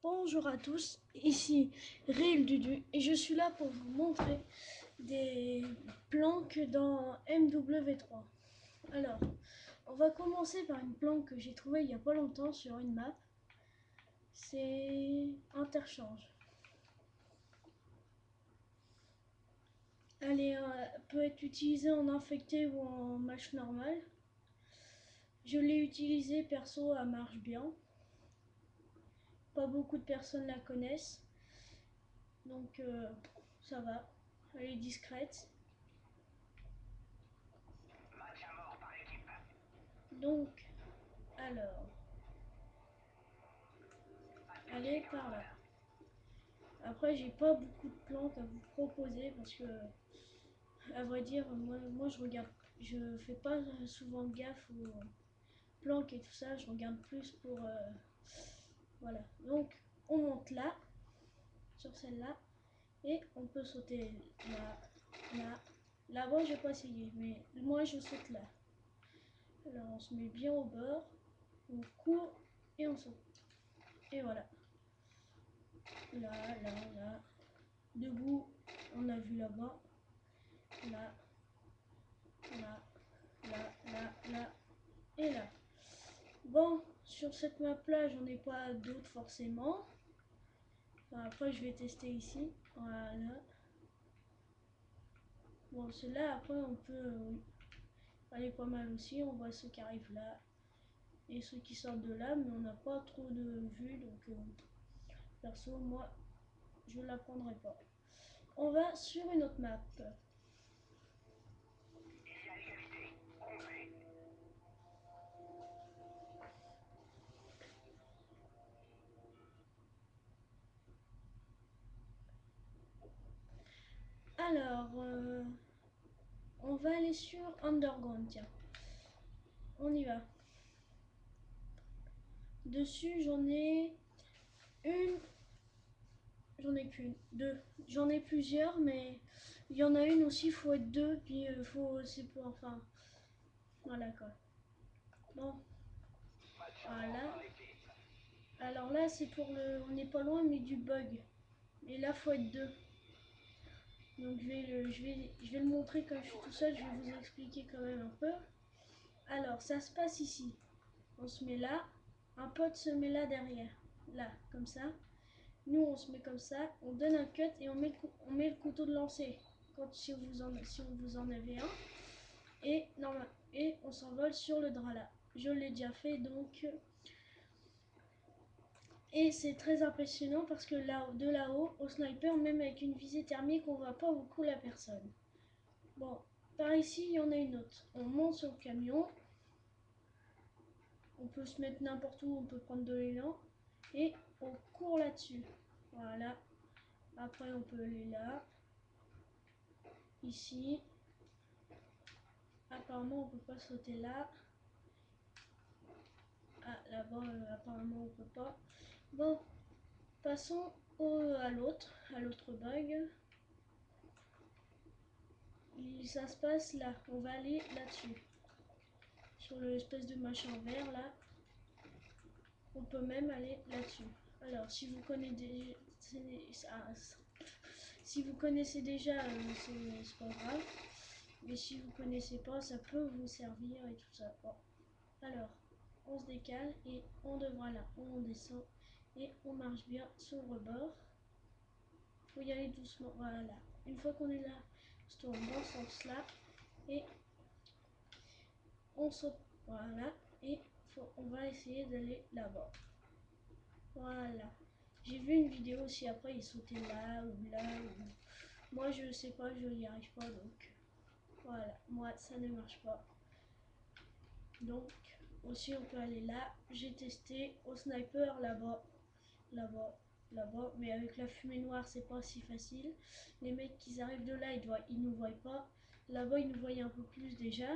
Bonjour à tous, ici Réel Dudu et je suis là pour vous montrer des planques dans MW3. Alors, on va commencer par une planque que j'ai trouvée il n'y a pas longtemps sur une map. C'est interchange. Peut être utilisée en infecté ou en match normal. Je l'ai utilisée perso, elle marche bien. Pas beaucoup de personnes la connaissent. Donc ça va, elle est discrète. Donc, alors, allez par là. Après, j'ai pas beaucoup de plantes à vous proposer parce que, à vrai dire, moi je regarde, je fais pas souvent gaffe aux planques et tout ça, je regarde plus pour, voilà. Donc, on monte là, sur celle-là, et on peut sauter là, là. Là-bas, j'ai pas essayé, mais moi je saute là. Alors, on se met bien au bord, on court et on saute. Et voilà. Là, là, là. Debout, on a vu là-bas. Là, là, là, là, là et là. Bon, sur cette map-là, j'en ai pas d'autres forcément. Enfin, après, je vais tester ici. Voilà. Bon, ceux-là, après, on peut aller pas mal aussi. On voit ceux qui arrivent là et ceux qui sortent de là, mais on n'a pas trop de vue, donc perso, moi, je la prendrai pas. On va sur une autre map. Alors, on va aller sur Underground, tiens. On y va. Dessus, j'en ai une. J'en ai qu'une. Deux. J'en ai plusieurs, mais il y en a une aussi, il faut être deux, puis c'est pour, enfin, voilà quoi. Bon, voilà. Alors là, c'est pour le, on n'est pas loin, mais du bug. Et là, faut être deux. Donc je vais le montrer comme je suis tout seul, je vais vous expliquer quand même un peu. Alors, ça se passe ici. On se met là, un pote se met là derrière, là, comme ça. Nous, on se met comme ça, on donne un cut et on met le couteau de lancer si on vous en avez un. Et, et on s'envole sur le drap là. Je l'ai déjà fait donc. Et c'est très impressionnant parce que là, de là-haut, au sniper, même avec une visée thermique, on voit pas beaucoup la personne. Bon, par ici, il y en a une autre. On monte sur le camion. On peut se mettre n'importe où, on peut prendre de l'élan. Et on court là-dessus. Voilà. Après, on peut aller là. Ici. Apparemment, on peut pas sauter là. Ah, là-bas, apparemment, on peut pas. Bon, passons à l'autre bug. Ça se passe là. On va aller là-dessus. Sur l'espèce de machin vert là. On peut même aller là-dessus. Alors, si vous connaissez déjà, c'est pas grave. Mais si vous connaissez pas, ça peut vous servir et tout ça. Bon. Alors, on se décale et on devra là. On descend et on marche bien sur le rebord. Faut y aller doucement. Voilà. Une fois qu'on est là, on se tourne dans ce sens-là et on saute. Voilà. Et on va essayer d'aller là-bas. Voilà. J'ai vu une vidéo aussi après, il sautait là ou là. Moi, je sais pas, je n'y arrive pas donc. Voilà, moi, ça ne marche pas. Donc, aussi, on peut aller là. J'ai testé au sniper là-bas, là-bas, là-bas. Mais avec la fumée noire, c'est pas si facile. Les mecs qui arrivent de là, ils nous voient pas. Là-bas, ils nous voyaient un peu plus déjà.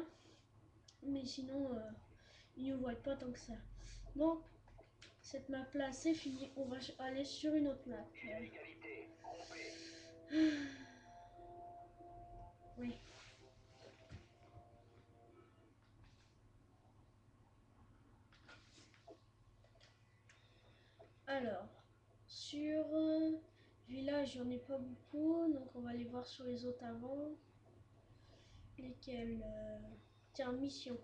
Mais sinon, ils nous voient pas tant que ça. Bon, cette map là, c'est fini. On va aller sur une autre map. Oui. Alors, sur village, j'en ai pas beaucoup, donc on va aller voir sur les autres avant. Lesquels tiens, mission.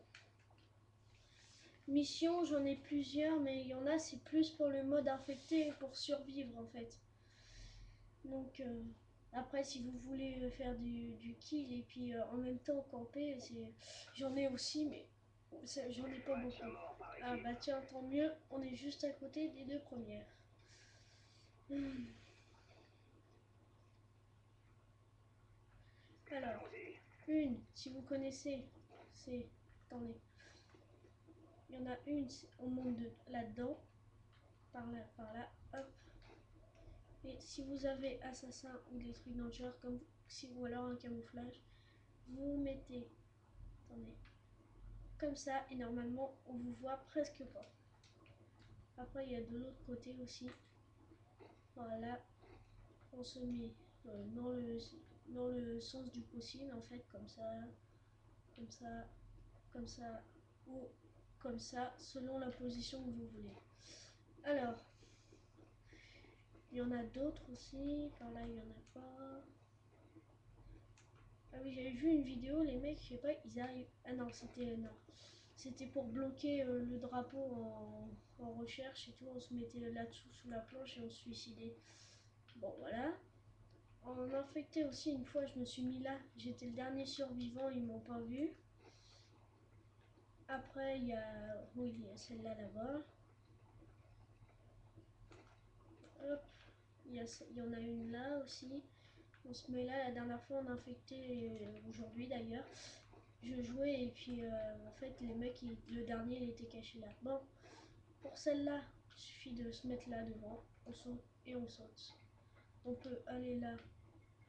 Mission, j'en ai plusieurs, mais il y en a, c'est plus pour le mode infecté et pour survivre en fait. Donc après, si vous voulez faire du kill et puis en même temps camper, j'en ai aussi, mais j'en ai pas beaucoup. Ah bah tiens, tant mieux, on est juste à côté des deux premières. Alors, une, si vous connaissez, c'est... Attendez. Il y en a une, on monte là-dedans, par là, hop. Et si vous avez assassin ou des trucs dans le genre, comme si ou alors un camouflage, vous mettez, attendez, comme ça, et normalement on vous voit presque pas. Après il y a de l'autre côté aussi. Voilà, on se met dans le sens du possible en fait, comme ça, comme ça, comme ça, ou comme ça, selon la position que vous voulez. Alors, il y en a d'autres aussi, par là il y en a pas. Ah oui, j'avais vu une vidéo, les mecs, je sais pas, ils arrivent. Ah non, c'était pour bloquer le drapeau en recherche et tout. On se mettait là-dessous sous la planche et on se suicidait. Bon, voilà. En infecté aussi, une fois, je me suis mis là. J'étais le dernier survivant, ils m'ont pas vu. Après, il y a. Oui, il y a celle-là là-bas. Hop. Il y en a une là aussi. On se met là. La dernière fois, on a infecté, aujourd'hui d'ailleurs. Je jouais et puis en fait les mecs, le dernier il était caché là. Bon, pour celle-là, il suffit de se mettre là devant, on saute et on saute. On peut aller là,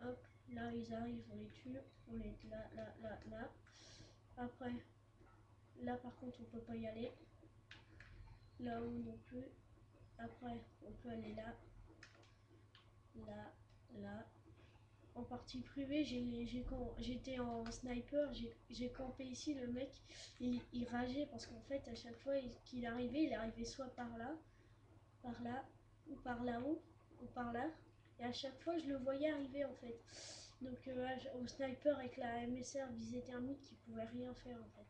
hop, là ils arrivent, on les tue, on les là. Après, là par contre on peut pas y aller, là-haut non plus. Après, on peut aller là, là. En partie privée, j'étais en sniper, j'ai campé ici, le mec, il rageait parce qu'en fait, à chaque fois qu'il arrivait, il arrivait soit par là, ou par là-haut, ou par là, et à chaque fois, je le voyais arriver en fait. Donc, au sniper avec la MSR visée thermique, il pouvait rien faire en fait.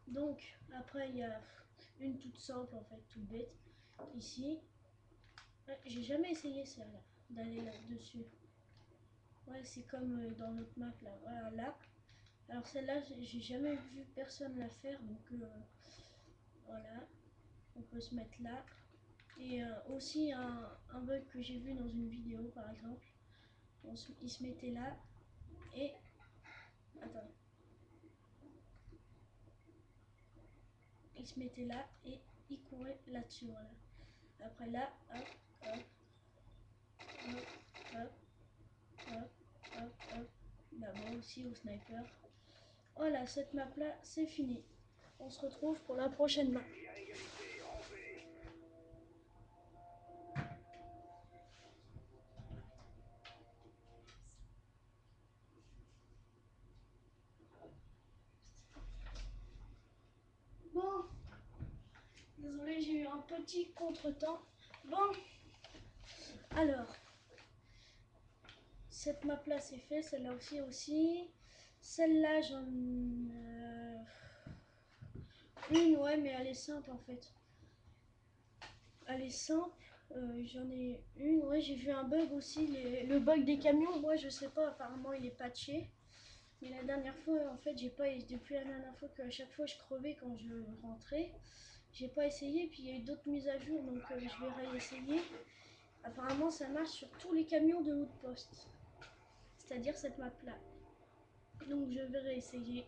Donc, après, il y a une toute simple en fait, toute bête, ici. J'ai jamais essayé celle-là, d'aller là-dessus. Ouais, c'est comme dans notre map là. Voilà, là. Alors celle-là, j'ai jamais vu personne la faire, donc voilà. On peut se mettre là. Et aussi un bug que j'ai vu dans une vidéo par exemple. Il se mettait là et... Attends. Il se mettait là et il courait là-dessus, voilà. Après là, hop, hop, hop, hop, hop, hop, hop. Là-bas aussi au sniper. Voilà, cette map là, c'est fini. On se retrouve pour la prochaine map. Bon, désolé, j'ai eu un petit contretemps. Bon, alors, cette map là c'est fait, celle-là aussi. Celle-là, j'en... une, ouais, mais elle est simple en fait. Elle est simple. J'en ai une, ouais, j'ai vu un bug aussi, le bug des camions, moi je sais pas, apparemment il est patché. Mais la dernière fois, en fait, j'ai pas, depuis la dernière fois qu'à chaque fois je crevais quand je rentrais, j'ai pas essayé, puis il y a eu d'autres mises à jour, donc je vais réessayer. Apparemment ça marche sur tous les camions de Outpost, c'est-à-dire cette map là. Donc je vais réessayer.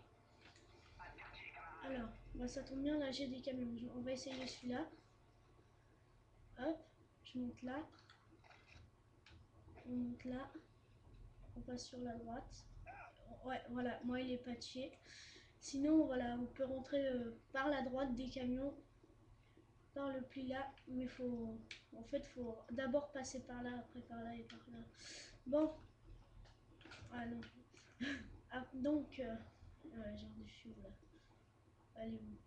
Alors, bah, ça tombe bien, là j'ai des camions, on va essayer celui-là. Hop, je monte là. On monte là. On passe sur la droite. Ouais, voilà, moi il est patché. Sinon, voilà, on peut rentrer par la droite des camions, par le pli là, mais en fait, faut d'abord passer par là, après par là et par là. Bon, ah non. Ah, donc, j'ai du fil là. Elle est où?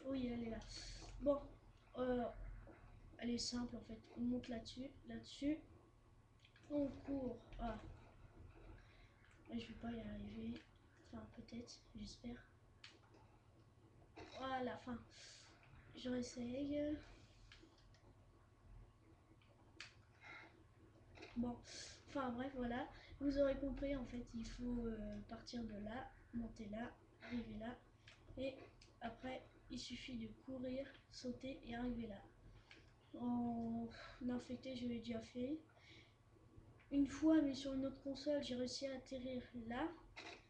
Oui, elle est là. Bon, elle est simple en fait. On monte là-dessus, on court. Ah, là, je vais pas y arriver. Enfin, peut-être, j'espère. Voilà, enfin, j'en essaye. Bon, enfin bref, voilà. Vous aurez compris, en fait, il faut partir de là, monter là, arriver là. Et après, il suffit de courir, sauter et arriver là. En infecté, je l'ai déjà fait. Une fois, mais sur une autre console, j'ai réussi à atterrir là.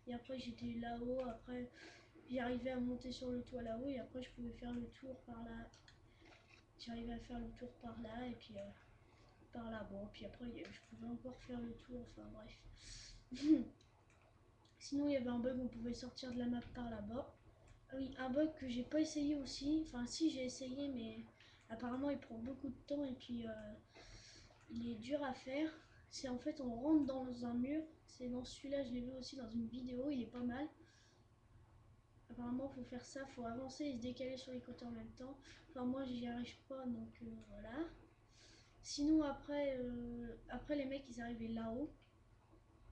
Et après, j'étais là-haut. Après, j'arrivais à monter sur le toit là-haut. Et après, je pouvais faire le tour par là. J'arrivais à faire le tour par là. Et puis par là. Bon, puis après, je pouvais encore faire le tour. Enfin, bref. Sinon, il y avait un bug, on pouvait sortir de la map par là-bas. Ah oui, un bug que j'ai pas essayé aussi. Enfin, si, j'ai essayé, mais apparemment, il prend beaucoup de temps. Et puis, il est dur à faire. C'est en fait, on rentre dans un mur. C'est dans celui-là, je l'ai vu aussi dans une vidéo. Il est pas mal. Apparemment, faut faire ça, faut avancer et se décaler sur les côtés en même temps. Enfin, moi, j'y arrive pas, donc voilà. Sinon, après, les mecs, ils arrivaient là-haut.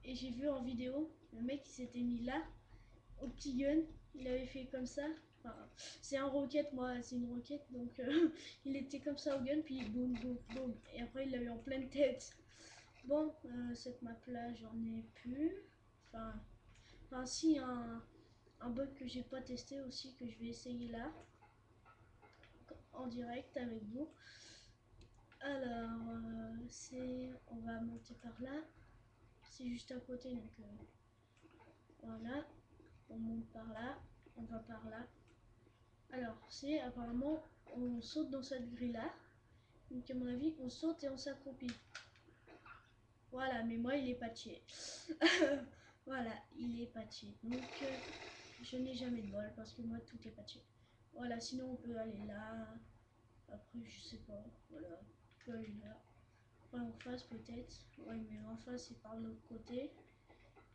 Et j'ai vu en vidéo, le mec, il s'était mis là, au petit gun. Il avait fait comme ça. Enfin, c'est un roquette, moi, c'est une roquette. Donc, il était comme ça au gun, puis boum, boum, boum. Et après, il l'a eu en pleine tête. Bon, cette map-là, j'en ai plus. Enfin si, un bug que j'ai pas testé aussi, que je vais essayer là, en direct avec vous. Alors, on va monter par là. C'est juste à côté, donc voilà. On monte par là, on va par là. Alors, c'est apparemment, on saute dans cette grille-là. Donc à mon avis, on saute et on s'accroupit. Voilà, mais moi, il est patché. Voilà, il est patché. Donc, je n'ai jamais de bol parce que moi, tout est patché. Voilà, sinon, on peut aller là. Après, je sais pas. Voilà, on peut aller là. Enfin, en face, peut-être. Ouais, mais en face, c'est par l'autre côté.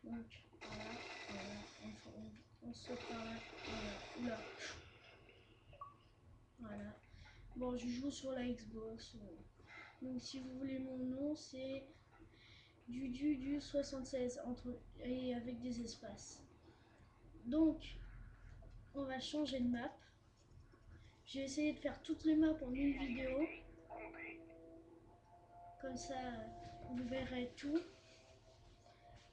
Donc, voilà, voilà. On saute par là. Voilà, oula. Voilà. Bon, je joue sur la Xbox. Donc, si vous voulez mon nom, c'est du 76 et avec des espaces. Donc, on va changer de map. J'ai essayé de faire toutes les maps en une vidéo. Comme ça, vous verrez tout.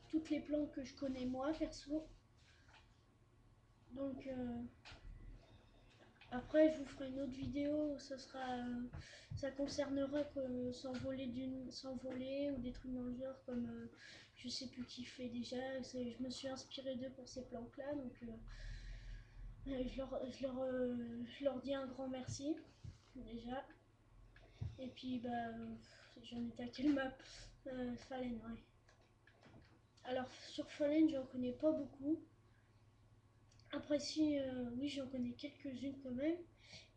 Toutes les plans que je connais moi, perso. Donc, après, je vous ferai une autre vidéo. Ça concernera s'envoler ou des trucs dans le genre, comme je sais plus qui fait déjà. Je me suis inspirée d'eux pour ces planques-là. Donc, je leur dis un grand merci, déjà. Et puis, bah, j'en étais à quelle map Fallen, ouais. Alors, sur Fallen, j'en connais pas beaucoup. Après, si, oui, j'en connais quelques-unes quand même.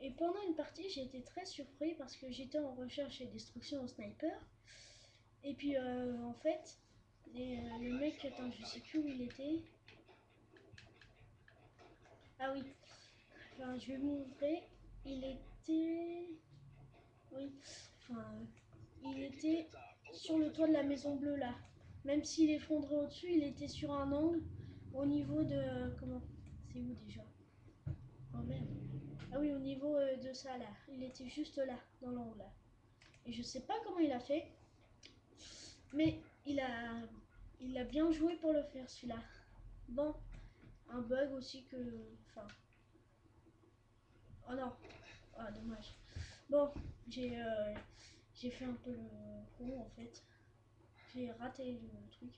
Et pendant une partie, j'ai été très surpris parce que j'étais en recherche et destruction au sniper. Et puis, en fait, le mec, attends, je sais plus où il était. Ah oui, enfin, je vais vous montrer. Il était. Oui, enfin, il était sur le toit de la maison bleue là. Même s'il effondrait au-dessus, il était sur un angle au niveau de. Comment? C'est où déjà? Oh merde. Ah oui, au niveau de ça là. Il était juste là, dans l'angle là. Et je sais pas comment il a fait, mais il a bien joué pour le faire celui-là. Bon, un bug aussi que. Enfin. Oh non. Ah, dommage. Bon, j'ai fait un peu le con en fait. J'ai raté le truc.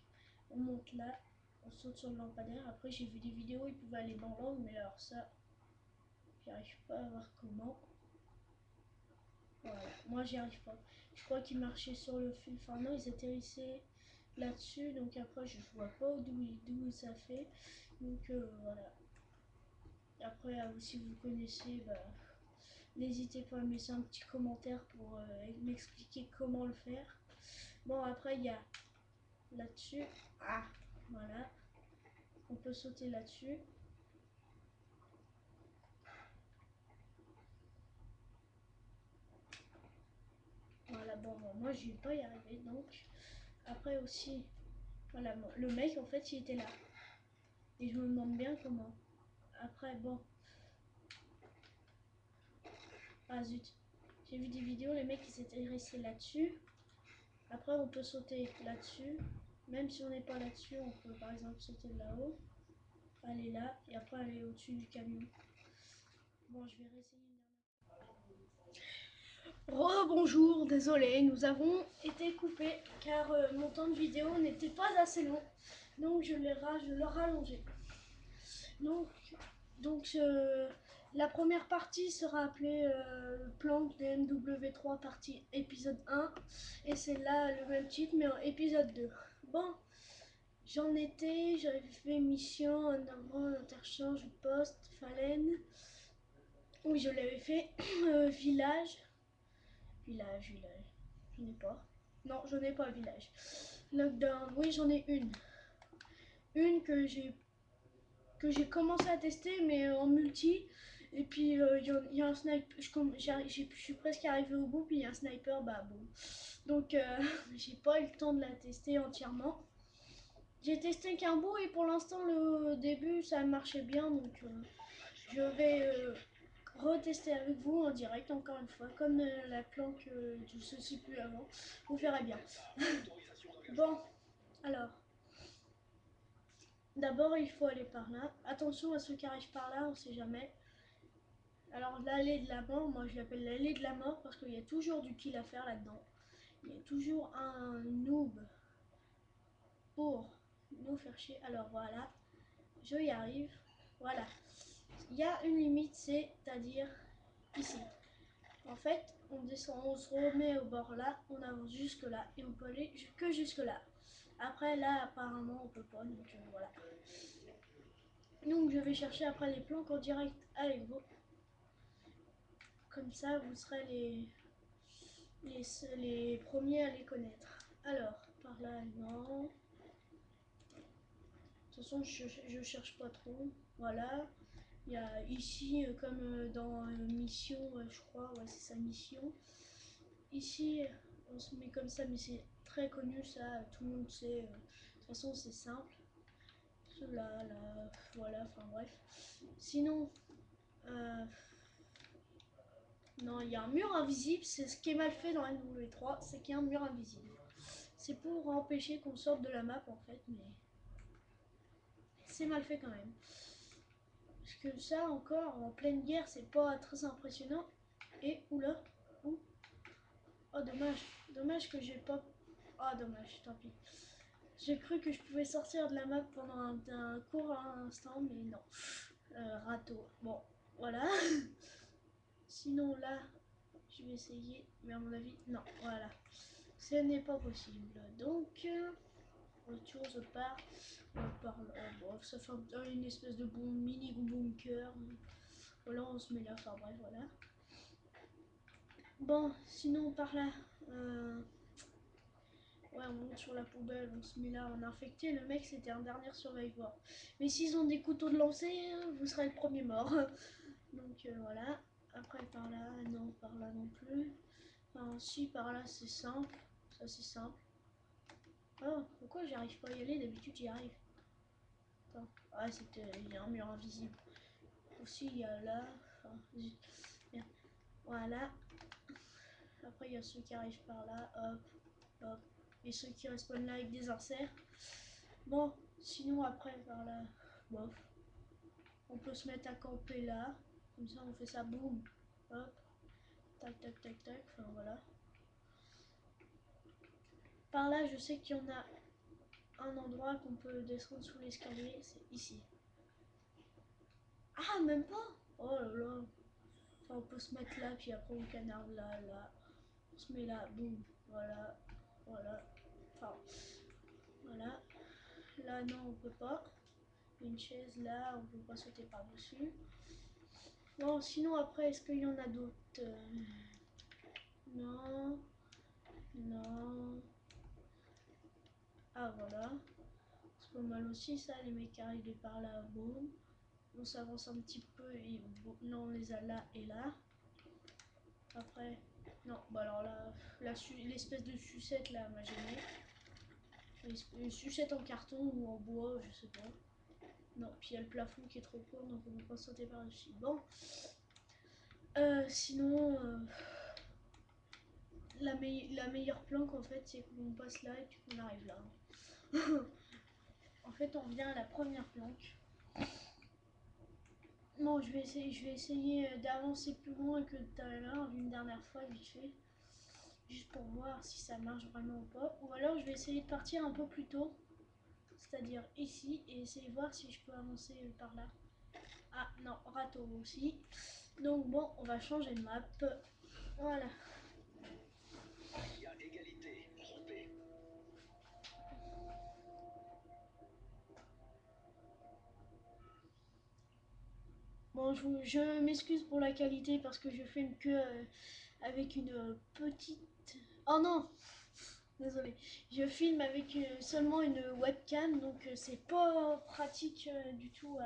On monte là, on saute sur le lampadaire. Après, j'ai vu des vidéos, ils pouvaient aller dans l'angle, mais alors ça, j'arrive pas à voir comment. Voilà, moi j'y arrive pas. Je crois qu'ils marchaient sur le fil. Enfin, non, ils atterrissaient là-dessus. Donc après, je vois pas d'où ça fait. Donc voilà. Après, si vous connaissez, bah, n'hésitez pas à me laisser un petit commentaire pour m'expliquer comment le faire. Bon, après, il y a là-dessus. Ah, voilà. On peut sauter là-dessus. bon, moi je vais pas y arriver, donc après aussi, voilà, le mec en fait il était là. Et je me demande bien comment. Après, bon. Ah zut. J'ai vu des vidéos, les mecs ils s'étaient restés là-dessus. Après, on peut sauter là-dessus. Même si on n'est pas là-dessus, on peut par exemple sauter de là-haut. Aller là, et après aller au-dessus du camion. Bon, je vais réessayer une dernière. Rebonjour, désolé, nous avons été coupés car mon temps de vidéo n'était pas assez long. Donc je l'ai rallongé. Donc la première partie sera appelée Planck DMW3 partie épisode 1 et c'est là le même titre mais en épisode 2. Bon, j'avais fait mission, un avant, interchange, poste, Falaine. Oui, je l'avais fait. Village. Je n'ai pas. Non, je n'ai pas village. Lockdown, oui, j'en ai une. Une que j'ai commencé à tester, mais en multi. Et puis il y a un sniper, je suis presque arrivé au bout, puis il y a un sniper, bah bon. Donc j'ai pas eu le temps de la tester entièrement. J'ai testé qu'un bout et pour l'instant le début ça marchait bien, donc je vais retester avec vous en direct encore une fois, comme la planque du ceci plus avant. Vous verrez bien. Bon, alors. D'abord, il faut aller par là. Attention à ceux qui arrivent par là, on sait jamais. Alors, l'allée de la mort, moi je l'appelle l'allée de la mort parce qu'il y a toujours du kill à faire là-dedans. Il y a toujours un noob pour nous faire chier. Alors voilà, je y arrive. Voilà. Il y a une limite, c'est-à-dire ici. En fait, on descend, on se remet au bord là, on avance jusque là et on peut aller que jusque là. Après là, apparemment, on peut pas, donc voilà. Donc je vais chercher après les planques en direct avec vous. Comme ça, vous serez les premiers à les connaître. Alors, par là, non. De toute façon, je cherche pas trop. Voilà. Il y a ici, comme dans Mission, je crois, ouais, c'est sa mission. Ici, on se met comme ça, mais c'est très connu, ça, tout le monde sait. De toute façon, c'est simple. Là, là, voilà, enfin bref. Sinon, non, il y a un mur invisible, c'est ce qui est mal fait dans NW3, c'est qu'il y a un mur invisible. C'est pour empêcher qu'on sorte de la map en fait, mais c'est mal fait quand même. Parce que ça encore, en pleine guerre, c'est pas très impressionnant. Et oula, où? Oh dommage, dommage que j'ai pas... Ah dommage, tant pis. J'ai cru que je pouvais sortir de la map pendant un court instant, mais non. Râteau. Bon, voilà. Sinon là, je vais essayer, mais à mon avis, non, voilà. Ce n'est pas possible. Donc, retour, je pars. Par là. Bon, ça fait une espèce de mini bunker. Voilà, on se met là, enfin bref, voilà. Bon, sinon par là, ouais, on monte sur la poubelle, on se met là, on a infecté. Le mec, c'était un dernier survivor. Mais s'ils ont des couteaux de lancer, vous serez le premier mort. Donc voilà. Après par là, non, par là non plus. Enfin, si, par là, c'est simple. Ça, c'est simple. Oh, pourquoi j'arrive pas à y aller? D'habitude, j'y arrive. Attends. Ah, il y a un mur invisible. Aussi, il y a là. Enfin, merde. Voilà. Après, il y a ceux qui arrivent par là. Hop, hop. Et ceux qui respawnent là avec des inserts. Bon, sinon, après, par là, bof. On peut se mettre à camper là. Comme ça, on fait ça, boum. Hop. Tac, tac, tac, tac. Enfin, voilà. Par là, je sais qu'il y en a un endroit qu'on peut descendre sous l'escalier, c'est ici. Ah, même pas. Oh là là. Enfin, on peut se mettre là, puis après on canarde là, là. On se met là, boum. Voilà, voilà. Enfin, voilà. Là, non, on peut pas. Une chaise là, on peut pas sauter par-dessus. Bon, sinon après, est-ce qu'il y en a d'autres? Non. Non. Ah, voilà. C'est pas mal aussi ça, les mecs arrivent par là, boum. On s'avance un petit peu et bon, non, on les a là et là. Après, Non, bah alors là, l'espèce de sucette là m'a gêné. Une sucette en carton ou en bois, je sais pas. Non, puis il y a le plafond qui est trop court, donc on ne peut pas sauter par-dessus. Bon. Sinon, la meilleure planque, en fait, c'est qu'on passe là et puis qu'on arrive là. En fait, on revient à la première planque. Bon, je vais essayer d'avancer plus loin que tout à l'heure, une dernière fois, vite fait. Juste pour voir si ça marche vraiment ou pas. Ou alors, je vais essayer de partir un peu plus tôt. C'est-à-dire ici, et essayer de voir si je peux avancer par là. Ah non, râteau aussi. Donc bon, on va changer de map. Voilà. Il y a égalité, trompé. Bon, je m'excuse pour la qualité parce que je filme que avec une petite... Oh non! Désolé. Je filme avec seulement une webcam, donc c'est pas pratique du tout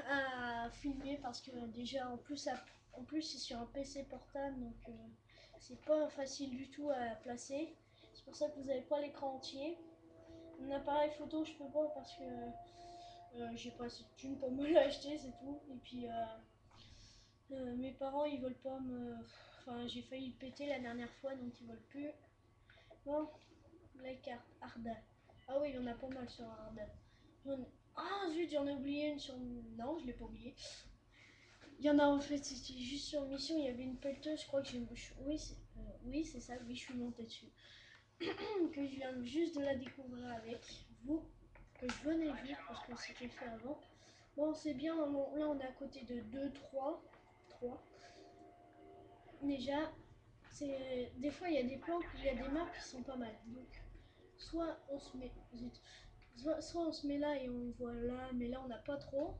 à filmer parce que déjà en plus c'est sur un PC portable, donc c'est pas facile du tout à placer. C'est pour ça que vous n'avez pas l'écran entier. Un appareil photo, je peux pas parce que j'ai pas assez de thunes pour me l'acheter, c'est tout. Et puis mes parents ils veulent pas me. Enfin, j'ai failli le péter la dernière fois donc ils veulent plus. Bon, la carte Arda. Ah oui, il y en a pas mal sur Arda. Ah zut, j'en ai oublié une sur. Non, je l'ai pas oublié. Il y en a en fait, c'était juste sur mission, il y avait une pelleteuse, je crois que j'ai. Oui, c'est ça, oui, je suis montée dessus. Que je viens juste de la découvrir avec vous, que je venais juste parce que c'était fait avant. Bon, c'est bien, là on est à côté de 2, 3. Déjà, des fois il y a des plans, il y a des maps qui sont pas mal. Donc, soit on se met, soit on se met là et on voit là, mais là on n'a pas trop.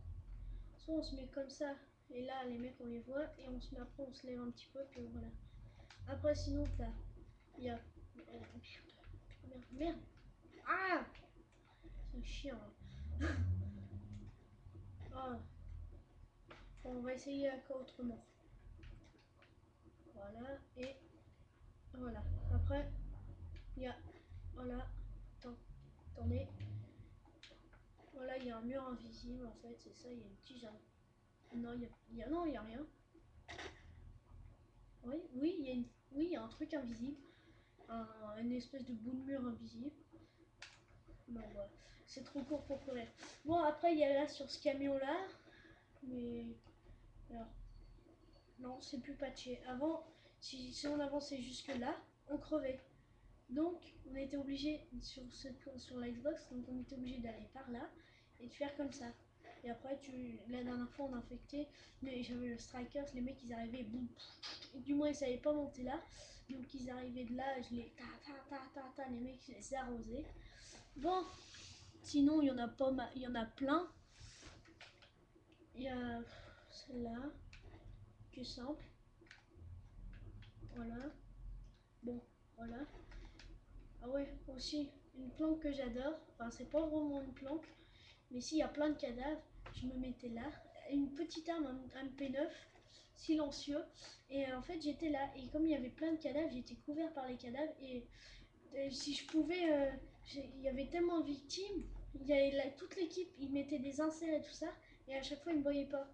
Soit on se met comme ça et là les mecs on les voit et on se met après, on se lève un petit peu puis voilà. Après sinon t'as, il y a, merde, ah, c'est chiant. Ah, bon, on va essayer autrement. Voilà et voilà. Après il y a, voilà, attendez. Voilà, il y a un mur invisible en fait, c'est ça, il y a une petite jardin. Non, non, il y a rien. Oui, oui, il y a un truc invisible. Une espèce de bout de mur invisible. Non, voilà. C'est trop court pour courir. Bon, après, il y a là sur ce camion là. Mais. Alors. Non, c'est plus patché. Avant, si on avançait jusque là, on crevait. Donc, on était obligé, sur la Xbox, donc on était obligé d'aller par là et de faire comme ça. Et après, la dernière fois, on a infecté, mais j'avais le Strikers, les mecs, ils arrivaient, boum, du moins, ils savaient pas monter là. Donc, ils arrivaient de là, je les les mecs, je les arrosais. Bon, sinon, il y en a pas il y en a plein. Il y a celle-là, qui est simple. Voilà. Bon, voilà. Ah ouais, aussi, une planque que j'adore. Enfin, c'est pas vraiment une planque, mais s'il y a plein de cadavres, je me mettais là. Une petite arme, un MP9, silencieux. Et en fait, j'étais là. Et comme il y avait plein de cadavres, j'étais couvert par les cadavres. Et si je pouvais. Il y avait tellement de victimes. Il y avait toute l'équipe, ils mettaient des inserts et tout ça. Et à chaque fois, ils ne me voyaient pas.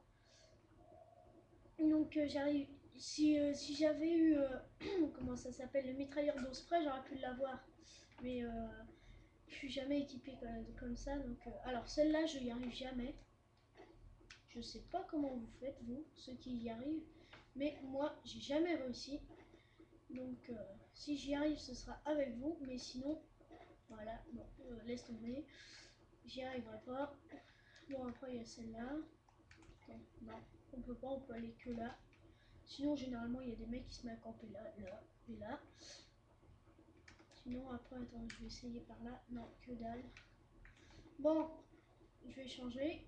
Donc, j'arrive. Si j'avais eu. Comment ça s'appelle? Le mitrailleur d'eau spray, j'aurais pu l'avoir. Mais je suis jamais équipée comme ça. Donc, alors, celle-là, je n'y arrive jamais. Je sais pas comment vous faites, vous, ceux qui y arrivent, mais moi, j'ai jamais réussi. Donc, si j'y arrive, ce sera avec vous, mais sinon, voilà, bon, laisse tomber. J'y arriverai pas. Bon, après, il y a celle-là. Non, on peut pas, on peut aller que là. Sinon, généralement, il y a des mecs qui se mettent à camper là, là et là. Sinon, après, attends, je vais essayer par là. Non, que dalle. Bon, je vais changer.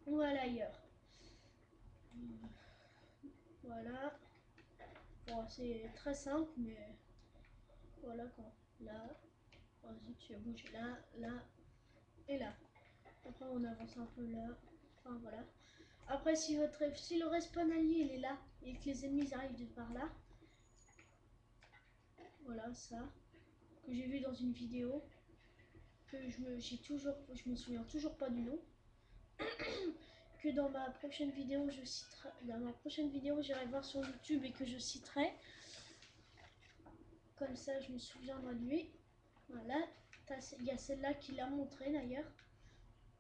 On va aller ailleurs. Voilà. Bon, c'est très simple, mais voilà quoi. Là, vas-y, tu vas bouger là, là et là. Après, on avance un peu là. Enfin, voilà. Après, si le respawn allié il est là et que les ennemis arrivent de par là, voilà ça que j'ai vu dans une vidéo que je me souviens toujours pas du nom. Que dans ma prochaine vidéo j'irai voir sur YouTube et que je citerai. Comme ça, je me souviendrai de lui. Voilà. Il y a celle-là qui l'a montré d'ailleurs.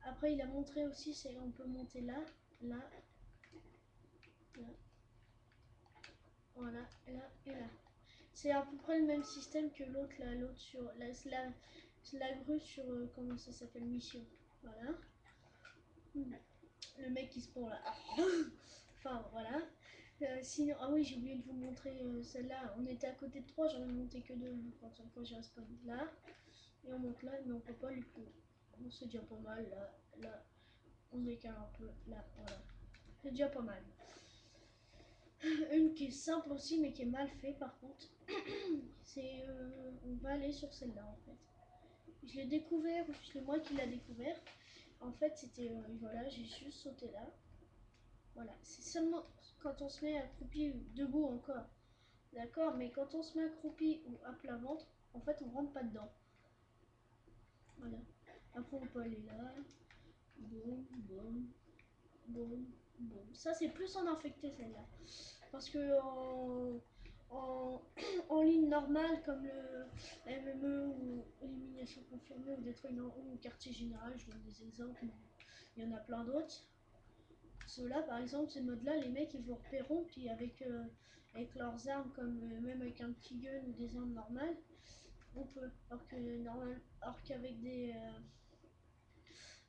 Après, il a montré aussi, on peut monter là, là, là. Voilà, là et là. C'est à peu près le même système que l'autre, là, l'autre sur la grue sur comment ça s'appelle, mission. Voilà. Le mec qui se prend là. Enfin, voilà. Sinon, ah oui, j'ai oublié de vous montrer celle-là. On était à côté de 3, j'en ai monté que 2 quand j'ai respawn là. Et on monte là, mais on peut pas lui coup. Bon, c'est déjà pas mal là. Là, on décale un peu. Là, voilà. C'est déjà pas mal. Une qui est simple aussi, mais qui est mal fait par contre. C'est. On va aller sur celle-là en fait. Je l'ai découvert, c'est moi qui l'a découvert. En fait, c'était. Voilà, j'ai juste sauté là. Voilà, c'est seulement quand on se met accroupi ou debout encore. D'accord, mais quand on se met accroupi ou à plat ventre, en fait, on rentre pas dedans. Voilà. Après, on peut aller là. Boum, boum, boum, boum. Ça, c'est plus en infecté celle-là. Parce que en ligne normale, comme le MME ou élimination confirmée ou des trucs ou quartier général, je donne des exemples, mais il y en a plein d'autres. Ceux-là, par exemple, ces modes-là, les mecs ils vous repéreront, puis avec leurs armes, comme même avec un petit gun ou des armes normales, on peut. Alors qu'avec des.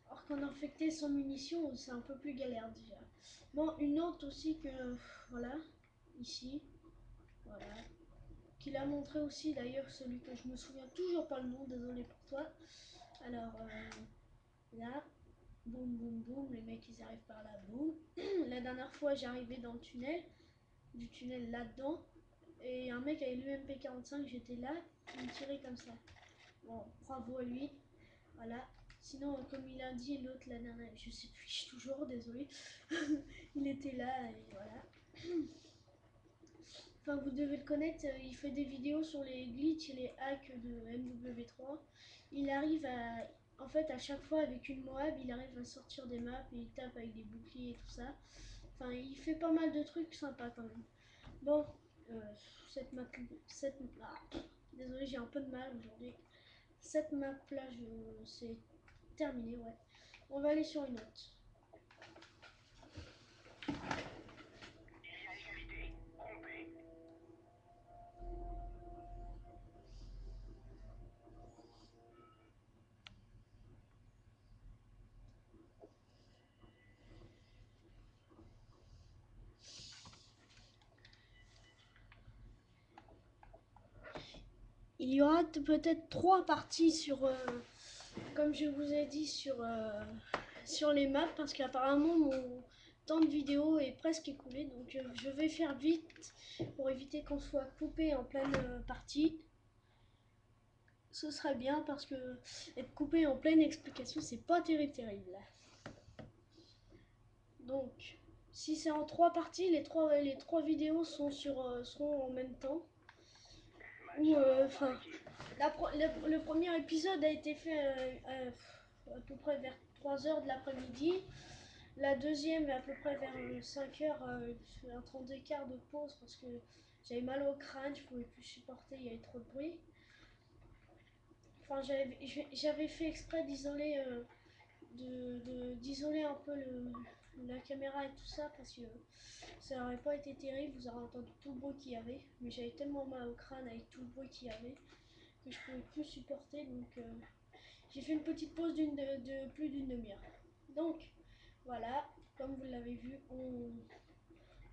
Alors qu'en infecté sans munitions, c'est un peu plus galère déjà. Bon, une autre aussi que. Voilà, ici. Voilà. Qu'il a montré aussi d'ailleurs, celui que je me souviens toujours pas le nom, désolé pour toi. Alors, là. Boum, boum, boum, les mecs ils arrivent par là, boum. La dernière fois j'arrivais dans le tunnel, du tunnel là-dedans, et un mec avec l'UMP45, j'étais là, il me tirait comme ça. Bon, bravo à lui, voilà. Sinon, comme il a dit l'autre la dernière, je sais plus toujours, désolé, il était là et voilà. Enfin, vous devez le connaître, il fait des vidéos sur les glitches et les hacks de MW3. Il arrive à. En fait, à chaque fois avec une Moab, il arrive à sortir des maps et il tape avec des boucliers et tout ça. Enfin, il fait pas mal de trucs sympas quand même. Bon, cette map. Désolé, j'ai un peu de mal aujourd'hui. Cette map là, c'est terminé, ouais. On va aller sur une autre. Il y a égalité. Rompez. Il y aura peut-être 3 parties sur, comme je vous ai dit, sur les maps, parce qu'apparemment mon temps de vidéo est presque écoulé, donc je vais faire vite pour éviter qu'on soit coupé en pleine partie. Ce serait bien parce que être coupé en pleine explication, c'est pas terrible. Donc, si c'est en 3 parties, les trois vidéos seront en même temps. Ou enfin, le premier épisode a été fait à peu près vers 3 heures de l'après-midi. La deuxième est à peu près vers 5 heures, un 30 d'écart de pause parce que j'avais mal au crâne, je pouvais plus supporter, il y avait trop de bruit. Enfin, j'avais fait exprès d'isoler d'isoler un peu la caméra et tout ça parce que ça n'aurait pas été terrible, vous aurez entendu tout le bruit qu'il y avait, mais j'avais tellement mal au crâne avec tout le bruit qu'il y avait que je pouvais plus supporter, donc j'ai fait une petite pause de plus d'une demi-heure. Donc voilà, comme vous l'avez vu, on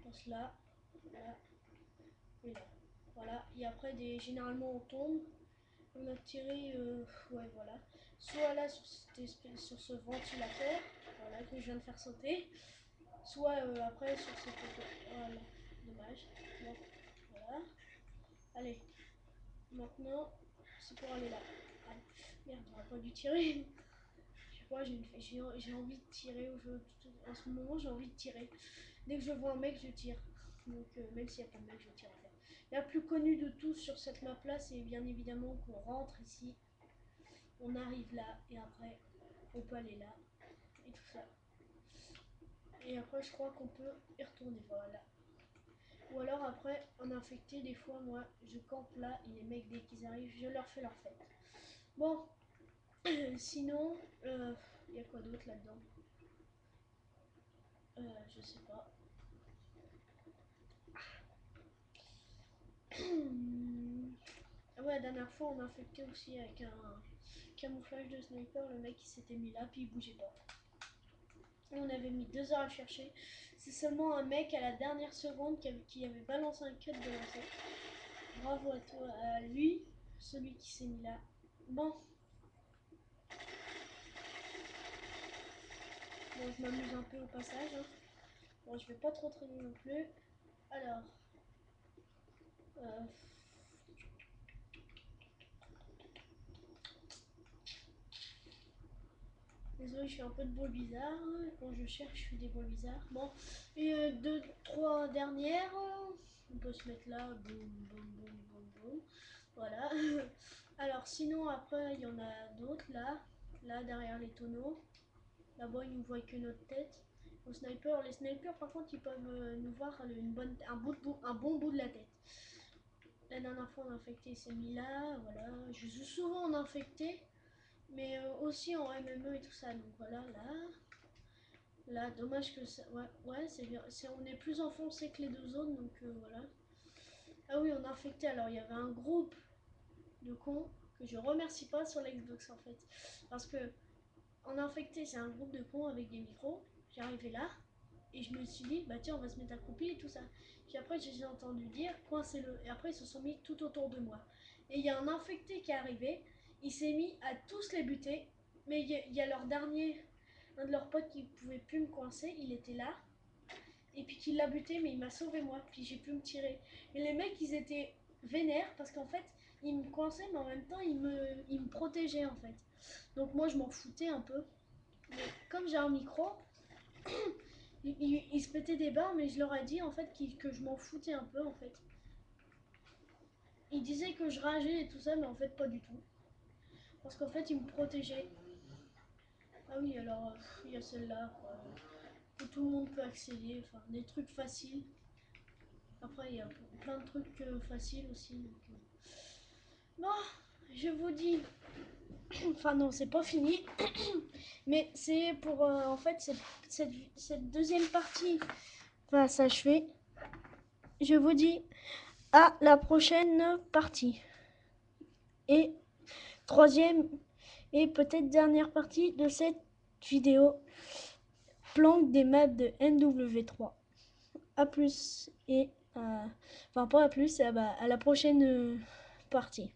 passe là, là et là. Voilà, et après généralement on tombe, on a tiré, ouais voilà, soit là sur ce ventilateur, voilà, que je viens de faire sauter, soit après sur cette photo. Voilà, dommage. Bon, voilà. Allez, maintenant c'est pour aller là. Allez. Merde, j'aurais pas dû tirer. Ouais, j'ai envie de tirer au jeu. En ce moment, j'ai envie de tirer. Dès que je vois un mec, je tire. Donc, même s'il n'y a pas de mec, je tire en fait. La plus connue de tous sur cette map là, c'est bien évidemment qu'on rentre ici. On arrive là et après, on peut aller là. Et tout ça. Et après, je crois qu'on peut y retourner. Voilà. Ou alors après, en infecté, des fois, moi, je campe là et les mecs, dès qu'ils arrivent, je leur fais leur fête. Bon, sinon, il y a quoi d'autre là-dedans? Je sais pas. Ouais, la dernière fois, on a infecté aussi avec un camouflage de sniper. Le mec, il s'était mis là, puis il bougeait pas. Et on avait mis 2 heures à le chercher. C'est seulement un mec à la dernière seconde qui avait balancé un cut de lancer. Bravo à toi, à lui, celui qui s'est mis là. Bon, je m'amuse un peu au passage. Hein. Bon, je vais pas trop traîner non plus. Alors, désolé, je fais un peu de bruit bizarre. Quand je cherche, je fais des bruits bizarres. Bon, et 2, 3 dernières. On peut se mettre là. Boum, boum, boum, boum, boum. Voilà. Alors, sinon, après, il y en a d'autres là. Là, derrière les tonneaux. Là-bas, ils ne voient que notre tête. Aux snipers, les snipers, par contre, ils peuvent nous voir un bon bout de la tête. La dernière fois, on a infecté, c'est mis là. Voilà. Je suis souvent en infecté. Mais aussi en MME et tout ça. Donc voilà, là. Là, dommage que ça. Ouais, c'est bien. On est plus enfoncé que les deux zones. Donc voilà. Ah oui, on a infecté. Alors, il y avait un groupe de cons que je remercie pas sur l'Xbox en fait. Parce que en infecté, c'est un groupe de cons avec des micros. J'arrivais là. Et je me suis dit, bah tiens, on va se mettre accroupi et tout ça. Puis après, j'ai entendu dire, coincez-le. Et après, ils se sont mis tout autour de moi. Et il y a un infecté qui est arrivé. Il s'est mis à tous les buter. Mais il y a leur dernier, un de leurs potes qui pouvait plus me coincer. Il était là. Et puis qui l'a buté, mais il m'a sauvé moi. Puis j'ai pu me tirer. Et les mecs, ils étaient vénères parce qu'en fait, ils me coinçaient, mais en même temps, ils me protégeaient en fait. Donc moi, je m'en foutais un peu. Mais comme j'ai un micro, ils se pétaient des barres, mais je leur ai dit en fait que je m'en foutais un peu en fait. Ils disaient que je rageais et tout ça, mais en fait pas du tout. Parce qu'en fait ils me protégeaient. Ah oui, alors il y a celle-là, que tout le monde peut accéder, enfin des trucs faciles. Après il y a plein de trucs faciles aussi. Donc, bon, je vous dis, enfin non, c'est pas fini, mais c'est pour en fait cette deuxième partie va s'achever. Je vous dis à la prochaine partie. Et troisième et peut-être dernière partie de cette vidéo. Planque des maps de NW3. A plus et enfin pas à plus, à la prochaine partie.